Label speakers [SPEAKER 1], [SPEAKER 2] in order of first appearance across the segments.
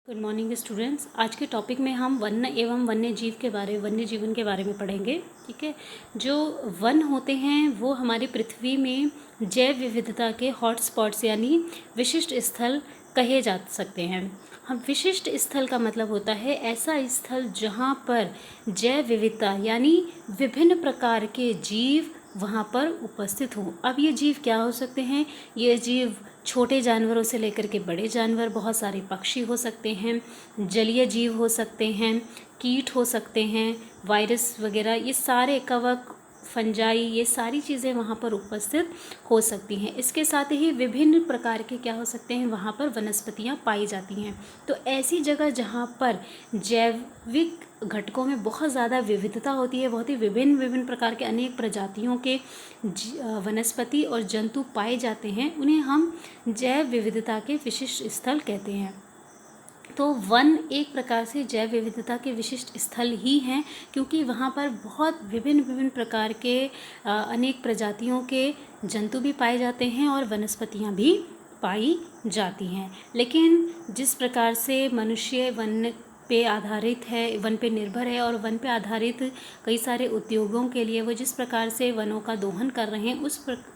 [SPEAKER 1] Good morning students. आज के topic में हम वन्य एवं वन्य जीवन के बारे में पढ़ेंगे। ठीक है, जो वन होते हैं वो हमारी पृथ्वी में जैव विविधता के हॉटस्पॉट्स यानी विशिष्ट स्थल कहे जा सकते हैं। हम विशिष्ट स्थल का मतलब होता है ऐसा स्थल जहाँ पर जैव विविधता यानी विभिन्न प्रकार के जीव वहाँ पर उपस्थित हों। अब ये जीव क्या हो सकते हैं? ये जीव छोटे जानवरों से लेकर के बड़े जानवर, बहुत सारे पक्षी हो सकते हैं, जलीय जीव हो सकते हैं, कीट हो सकते हैं, वायरस वगैरह, ये सारे कवक, फंजाई, ये सारी चीज़ें वहाँ पर उपस्थित हो सकती हैं। इसके साथ ही विभिन्न प्रकार के क्या हो सकते हैं, वहाँ पर वनस्पतियाँ पाई जाती हैं। तो ऐसी जगह जहाँ पर जैविक घटकों में बहुत ज़्यादा विविधता होती है, बहुत ही विभिन्न प्रकार के अनेक प्रजातियों के वनस्पति और जंतु पाए जाते हैं, उन्हें हम जैव विविधता के विशिष्ट स्थल कहते हैं। तो वन एक प्रकार से जैव विविधता के विशिष्ट स्थल ही हैं, क्योंकि वहाँ पर बहुत विभिन्न प्रकार के अनेक प्रजातियों के जंतु भी पाए जाते हैं और वनस्पतियाँ भी पाई जाती हैं। लेकिन जिस प्रकार से मनुष्य वन पे निर्भर है और वन पे आधारित कई सारे उद्योगों के लिए वो जिस प्रकार से वनों का दोहन कर रहे हैं,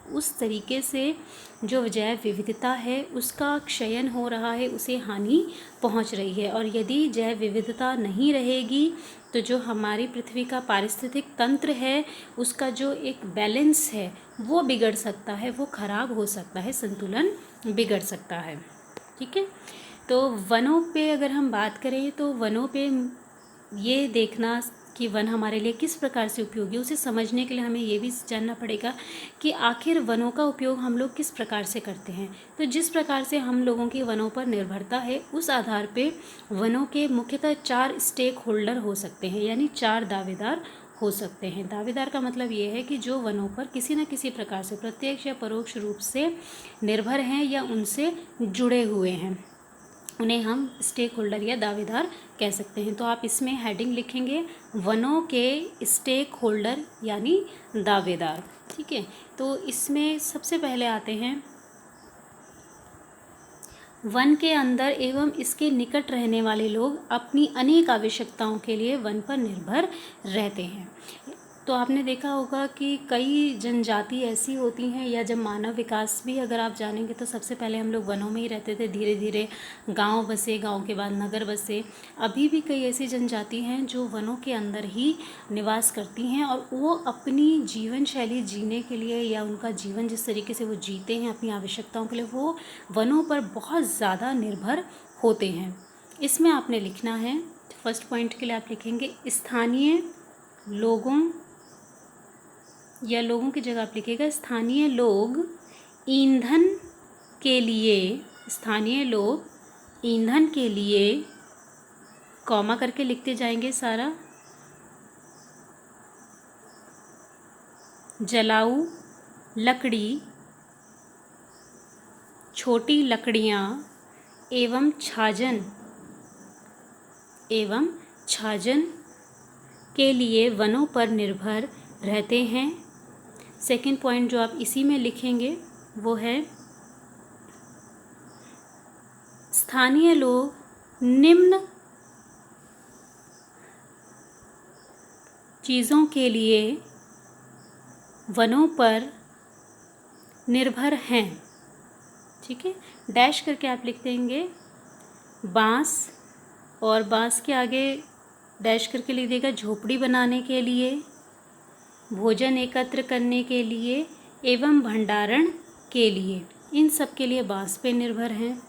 [SPEAKER 1] उस तरीके से जो जैव विविधता है उसका क्षयन हो रहा है, उसे हानि पहुंच रही है। और यदि जैव विविधता नहीं रहेगी तो जो हमारी पृथ्वी का पारिस्थितिक तंत्र है उसका जो एक बैलेंस है वो बिगड़ सकता है, वो खराब हो सकता है, संतुलन बिगड़ सकता है। ठीक है, तो वनों पे अगर हम बात करें तो वनों पे ये देखना कि वन हमारे लिए किस प्रकार से उपयोगी, उसे समझने के लिए हमें ये भी जानना पड़ेगा कि आखिर वनों का उपयोग हम लोग किस प्रकार से करते हैं। तो जिस प्रकार से हम लोगों की वनों पर निर्भरता है उस आधार पे वनों के मुख्यतः 4 स्टेक होल्डर हो सकते हैं, यानी 4 दावेदार हो सकते हैं। दावेदार का मतलब ये है कि जो वनों पर किसी न किसी प्रकार से प्रत्यक्ष या परोक्ष रूप से निर्भर हैं या उनसे जुड़े हुए हैं, उन्हें हम स्टेक होल्डर या दावेदार कह सकते हैं। तो आप इसमें हेडिंग लिखेंगे वनों के स्टेक होल्डर यानी दावेदार। ठीक है, तो इसमें सबसे पहले आते हैं वन के अंदर एवं इसके निकट रहने वाले लोग अपनी अनेक आवश्यकताओं के लिए वन पर निर्भर रहते हैं। तो आपने देखा होगा कि कई जनजाति ऐसी होती हैं, या जब मानव विकास भी अगर आप जानेंगे तो सबसे पहले हम लोग वनों में ही रहते थे, धीरे धीरे गांव बसे, गांव के बाद नगर बसे। अभी भी कई ऐसी जनजाति हैं जो वनों के अंदर ही निवास करती हैं और वो अपनी जीवन शैली जीने के लिए या उनका जीवन जिस तरीके से वो जीते हैं अपनी आवश्यकताओं के लिए, वो वनों पर बहुत ज़्यादा निर्भर होते हैं। इसमें आपने लिखना है, फर्स्ट पॉइंट के लिए आप लिखेंगे स्थानीय लोगों, या लोगों की जगह आप लिखिएगा स्थानीय लोग ईंधन के लिए, स्थानीय लोग ईंधन के लिए, कॉमा करके लिखते जाएंगे सारा, जलाऊ लकड़ी, छोटी लकड़ियाँ एवं छाजन के लिए वनों पर निर्भर रहते हैं। सेकंड पॉइंट जो आप इसी में लिखेंगे वो है स्थानीय लोग निम्न चीज़ों के लिए वनों पर निर्भर हैं। ठीक है, डैश करके आप लिख देंगे बांस, और बांस के आगे डैश करके लिख देगा झोपड़ी बनाने के लिए, भोजन एकत्र करने के लिए एवं भंडारण के लिए, इन सब के लिए बांस पे निर्भर हैं।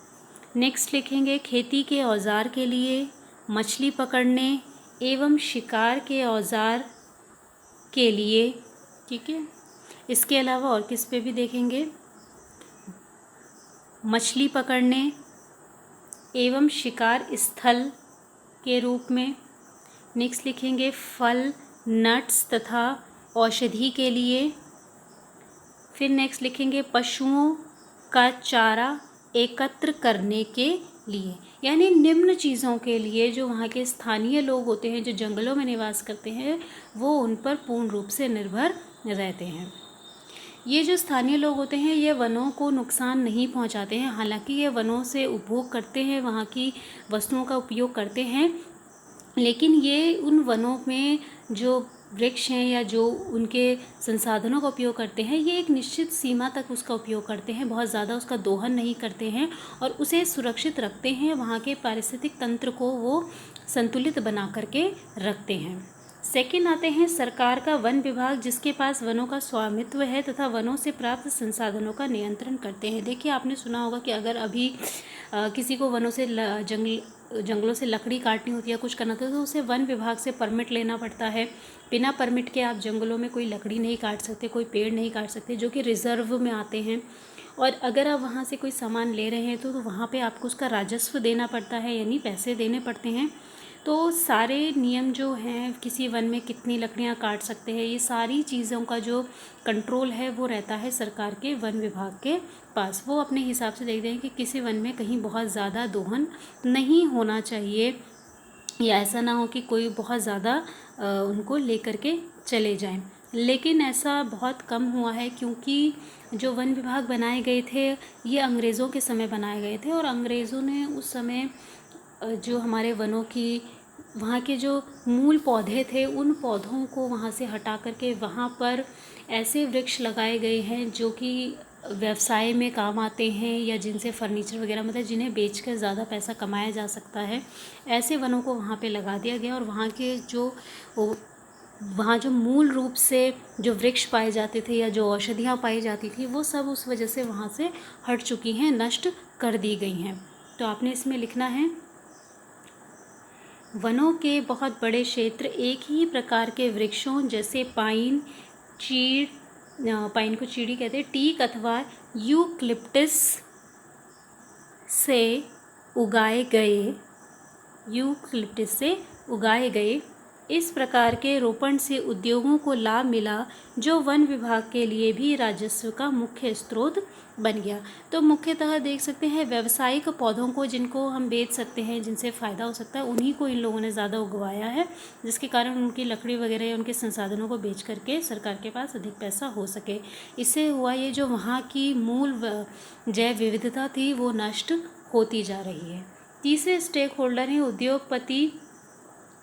[SPEAKER 1] नेक्स्ट लिखेंगे खेती के औजार के लिए, मछली पकड़ने एवं शिकार के औजार के लिए। ठीक है, इसके अलावा और किस पे भी देखेंगे, मछली पकड़ने एवं शिकार स्थल के रूप में। नेक्स्ट लिखेंगे फल, नट्स तथा औषधि के लिए। फिर नेक्स्ट लिखेंगे पशुओं का चारा एकत्र करने के लिए, यानी निम्न चीज़ों के लिए जो वहाँ के स्थानीय लोग होते हैं, जो जंगलों में निवास करते हैं, वो उन पर पूर्ण रूप से निर्भर रहते हैं। ये जो स्थानीय लोग होते हैं ये वनों को नुकसान नहीं पहुंचाते हैं, हालांकि ये वनों से उपभोग करते हैं, वहाँ की वस्तुओं का उपयोग करते हैं, लेकिन ये उन वनों में जो वृक्ष हैं या जो उनके संसाधनों का उपयोग करते हैं ये एक निश्चित सीमा तक उसका उपयोग करते हैं, बहुत ज़्यादा उसका दोहन नहीं करते हैं और उसे सुरक्षित रखते हैं, वहाँ के पारिस्थितिक तंत्र को वो संतुलित बना करके रखते हैं। सेकंड आते हैं सरकार का वन विभाग, जिसके पास वनों का स्वामित्व है तथा वनों से प्राप्त संसाधनों का नियंत्रण करते हैं। देखिए आपने सुना होगा कि अगर अभी किसी को वनों से जंगलों से लकड़ी काटनी होती है, कुछ करना होता है, तो उसे वन विभाग से परमिट लेना पड़ता है। बिना परमिट के आप जंगलों में कोई लकड़ी नहीं काट सकते, कोई पेड़ नहीं काट सकते, जो कि रिजर्व में आते हैं। और अगर आप वहाँ से कोई सामान ले रहे हैं तो वहाँ पे आपको उसका राजस्व देना पड़ता है, यानी पैसे देने पड़ते हैं। तो सारे नियम जो हैं, किसी वन में कितनी लकड़ियाँ काट सकते हैं, ये सारी चीज़ों का जो कंट्रोल है वो रहता है सरकार के वन विभाग के पास। वो अपने हिसाब से देखते हैं कि किसी वन में कहीं बहुत ज़्यादा दोहन नहीं होना चाहिए या ऐसा ना हो कि कोई बहुत ज़्यादा उनको लेकर के चले जाएं। लेकिन ऐसा बहुत कम हुआ है, क्योंकि जो वन विभाग बनाए गए थे ये अंग्रेज़ों के समय बनाए गए थे और अंग्रेज़ों ने उस समय जो हमारे वनों की वहाँ के जो मूल पौधे थे उन पौधों को वहाँ से हटा करके वहाँ पर ऐसे वृक्ष लगाए गए हैं जो कि व्यवसाय में काम आते हैं या जिनसे फर्नीचर वगैरह, मतलब जिन्हें बेचकर ज़्यादा पैसा कमाया जा सकता है, ऐसे वनों को वहाँ पे लगा दिया गया। और वहाँ जो मूल रूप से जो वृक्ष पाए जाते थे या जो औषधियाँ पाई जाती थी वो सब उस वजह से वहाँ से हट चुकी हैं, नष्ट कर दी गई हैं। तो आपने इसमें लिखना है वनों के बहुत बड़े क्षेत्र एक ही प्रकार के वृक्षों जैसे पाइन को चीड़ी कहते हैं, टीक अथवा यूकलिप्टस से उगाए गए इस प्रकार के रोपण से उद्योगों को लाभ मिला, जो वन विभाग के लिए भी राजस्व का मुख्य स्रोत बन गया। तो मुख्यतः देख सकते हैं व्यावसायिक पौधों को, जिनको हम बेच सकते हैं, जिनसे फ़ायदा हो सकता है, उन्हीं को इन लोगों ने ज़्यादा उगवाया है, जिसके कारण उनकी लकड़ी वगैरह या उनके संसाधनों को बेच करके सरकार के पास अधिक पैसा हो सके। इससे हुआ ये जो वहाँ की मूल जैव विविधता थी वो नष्ट होती जा रही है। तीसरे स्टेक होल्डर हैं उद्योगपति,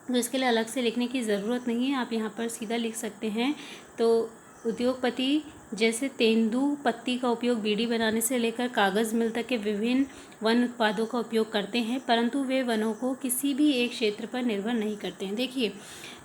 [SPEAKER 1] तो इसके लिए अलग से लिखने की ज़रूरत नहीं है, आप यहाँ पर सीधा लिख सकते हैं। तो उद्योगपति जैसे तेंदू पत्ती का उपयोग बीड़ी बनाने से लेकर कागज़ मिल तक के विभिन्न वन उत्पादों का उपयोग करते हैं, परंतु वे वनों को किसी भी एक क्षेत्र पर निर्भर नहीं करते हैं। देखिए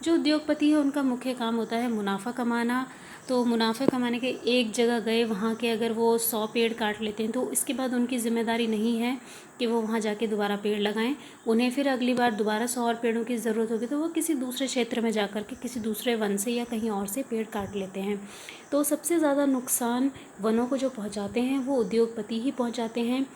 [SPEAKER 1] जो उद्योगपति है उनका मुख्य काम होता है मुनाफा कमाना। तो मुनाफा कमाने के एक जगह गए, वहाँ के अगर वो 100 पेड़ काट लेते हैं तो इसके बाद उनकी जिम्मेदारी नहीं है कि वो वहाँ जाके दोबारा पेड़ लगाएं। उन्हें फिर अगली बार दोबारा 100 और पेड़ों की ज़रूरत होगी तो वो किसी दूसरे क्षेत्र में जा कर के किसी दूसरे वन से या कहीं और से पेड़ काट लेते हैं। तो सबसे ज़्यादा नुकसान वनों को जो पहुँचाते हैं वो उद्योगपति ही पहुँचाते हैं।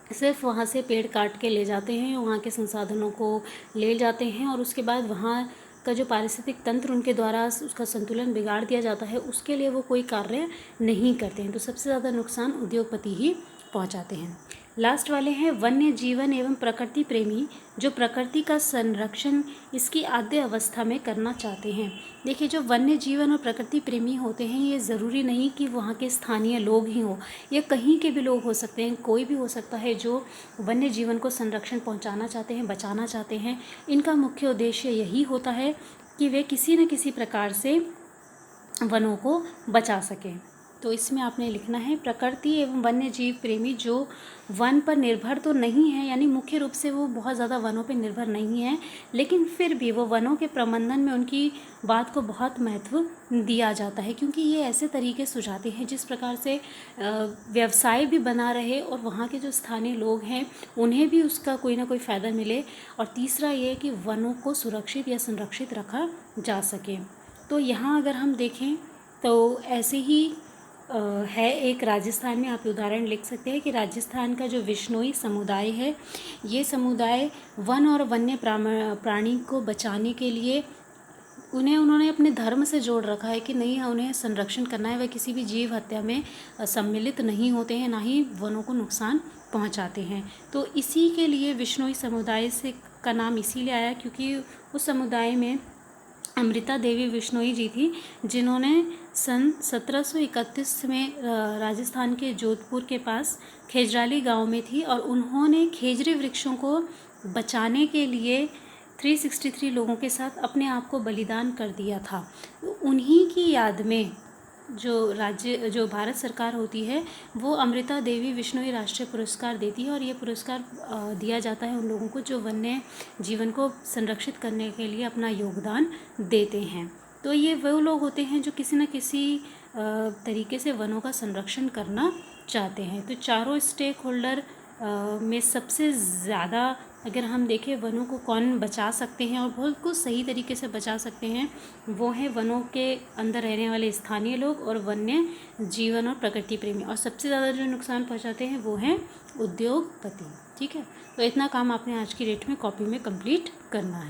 [SPEAKER 1] सिर्फ वहाँ से पेड़ काट के ले जाते हैं, वहाँ के संसाधनों को ले जाते हैं और उसके बाद वहाँ का जो पारिस्थितिक तंत्र उनके द्वारा उसका संतुलन बिगाड़ दिया जाता है, उसके लिए वो कोई कार्य नहीं करते हैं। तो सबसे ज़्यादा नुकसान उद्योगपति ही पहुँचाते हैं। लास्ट वाले हैं वन्य जीवन एवं प्रकृति प्रेमी, जो प्रकृति का संरक्षण इसकी आद्य अवस्था में करना चाहते हैं। देखिए जो वन्य जीवन और प्रकृति प्रेमी होते हैं ये ज़रूरी नहीं कि वहाँ के स्थानीय लोग ही हों, ये कहीं के भी लोग हो सकते हैं, कोई भी हो सकता है जो वन्य जीवन को संरक्षण पहुँचाना चाहते हैं, बचाना चाहते हैं। इनका मुख्य उद्देश्य यही होता है कि वे किसी न किसी प्रकार से वनों को बचा सकें। तो इसमें आपने लिखना है प्रकृति एवं वन्य जीव प्रेमी जो वन पर निर्भर तो नहीं है, यानी मुख्य रूप से वो बहुत ज़्यादा वनों पर निर्भर नहीं है, लेकिन फिर भी वो वनों के प्रबंधन में उनकी बात को बहुत महत्व दिया जाता है, क्योंकि ये ऐसे तरीके सुझाते हैं जिस प्रकार से व्यवसाय भी बना रहे और वहाँ के जो स्थानीय लोग हैं उन्हें भी उसका कोई ना कोई फ़ायदा मिले। और तीसरा ये कि वनों को सुरक्षित या संरक्षित रखा जा सके। तो यहाँ अगर हम देखें तो ऐसे ही है एक राजस्थान में, आप उदाहरण लिख सकते हैं कि राजस्थान का जो विश्नोई समुदाय है, ये समुदाय वन और वन्य प्राणी को बचाने के लिए उन्होंने अपने धर्म से जोड़ रखा है कि नहीं उन्हें संरक्षण करना है, वह किसी भी जीव हत्या में सम्मिलित नहीं होते हैं, ना ही वनों को नुकसान पहुंचाते हैं। तो इसी के लिए विश्नोई समुदाय से का नाम इसीलिए आया क्योंकि उस समुदाय में अमृता देवी बिश्नोई जी थी, जिन्होंने सन 1731 में राजस्थान के जोधपुर के पास खेजराली गांव में थी, और उन्होंने खेजरे वृक्षों को बचाने के लिए 363 लोगों के साथ अपने आप को बलिदान कर दिया था। उन्हीं की याद में जो भारत सरकार होती है वो अमृता देवी बिश्नोई राष्ट्रीय पुरस्कार देती है, और ये पुरस्कार दिया जाता है उन लोगों को जो वन्य जीवन को संरक्षित करने के लिए अपना योगदान देते हैं। तो ये वो लोग होते हैं जो किसी न किसी तरीके से वनों का संरक्षण करना चाहते हैं। तो चारों स्टेक होल्डर में सबसे ज़्यादा अगर हम देखें वनों को कौन बचा सकते हैं और बहुत कुछ सही तरीके से बचा सकते हैं, वो हैं वनों के अंदर रहने वाले स्थानीय लोग और वन्य जीवन और प्रकृति प्रेमी। और सबसे ज़्यादा जो नुकसान पहुंचाते हैं वो हैं उद्योगपति। ठीक है, तो इतना काम आपने आज की डेट में कॉपी में कंप्लीट करना है।